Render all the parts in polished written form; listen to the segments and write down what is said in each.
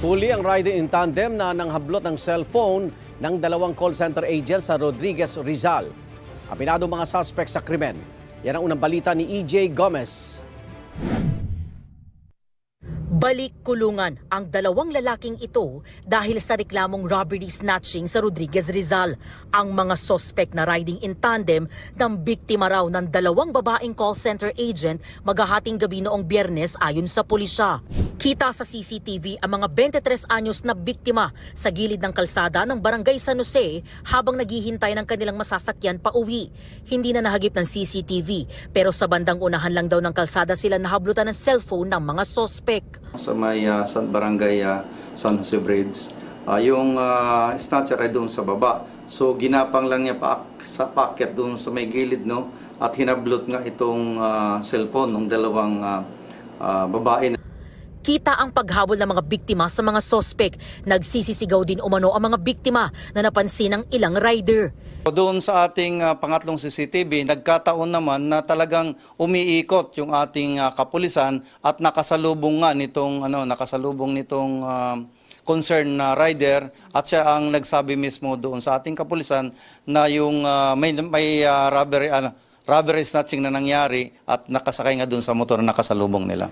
Huli ang rider in tandem na nanghablot ng cellphone ng dalawang call center agent sa Rodriguez, Rizal. Aminado mga suspect sa krimen. Yan ang unang balita ni EJ Gomez. Balik kulungan ang dalawang lalaking ito dahil sa reklamong robbery snatching sa Rodriguez, Rizal. Ang mga suspect na riding in tandem ng biktima raw ng dalawang babaeng call center agent maghahating gabi noong Biyernes ayon sa pulisya. Kita sa CCTV ang mga 23 anyos na biktima sa gilid ng kalsada ng Barangay San Jose habang naghihintay ng kanilang masasakyan pa uwi. Hindi na nahagip ng CCTV pero sa bandang unahan lang daw ng kalsada sila nahablutan ng cellphone ng mga suspect. Sa may Barangay San Jose Bridge, yung snatcher ay doon sa baba. So ginapang lang niya sa packet doon sa may gilid, no? At hinablot nga itong cellphone ng dalawang babae. Kita ang paghabol ng mga biktima sa mga sospek. Nagsisisigaw din umano ang mga biktima na napansin ng ilang rider. Doon sa ating pangatlong CCTV, nagkataon naman na talagang umiikot yung ating kapulisan at nakasalubong nga nitong concerned na rider at siya ang nagsabi mismo doon sa ating kapulisan na yung may robbery snatching na nangyari at nakasakay nga doon sa motor na nakasalubong nila.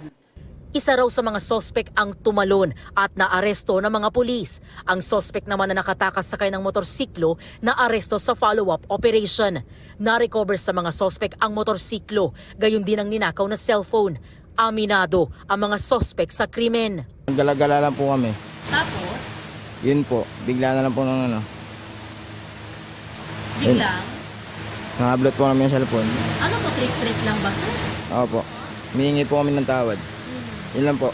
Isa raw sa mga sospek ang tumalon at naaresto ng mga pulis. Ang sospek naman na nakatakas sakay ng motorsiklo na aresto sa follow-up operation. Na-recover sa mga sospek ang motorsiklo, gayon din ang ninakaw na cellphone. Aminado ang mga sospek sa krimen. Gala-gala lang po kami. Tapos? Yun po, bigla na lang po ng Biglang? Nakablot po namin yung cellphone. Ano to, trick-trick lang ba, sir? Opo, humihingi po kami ng tawad. Yun lang po.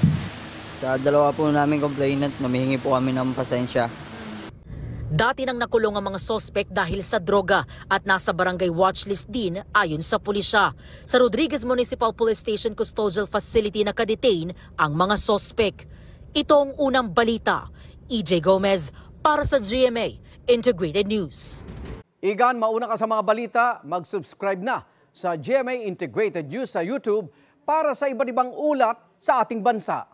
Sa dalawa po namin complainant, humihingi po kami ng pasensya. Dati nang nakulong ang mga sospek dahil sa droga at nasa barangay watchlist din ayon sa pulisya. Sa Rodriguez Municipal Police Station Custodial Facility na kadetain ang mga sospek. Ito ang unang balita. EJ Gomez para sa GMA Integrated News. Igan, mauna ka sa mga balita, mag-subscribe na sa GMA Integrated News sa YouTube para sa iba't ibang ulat sa ating bansa.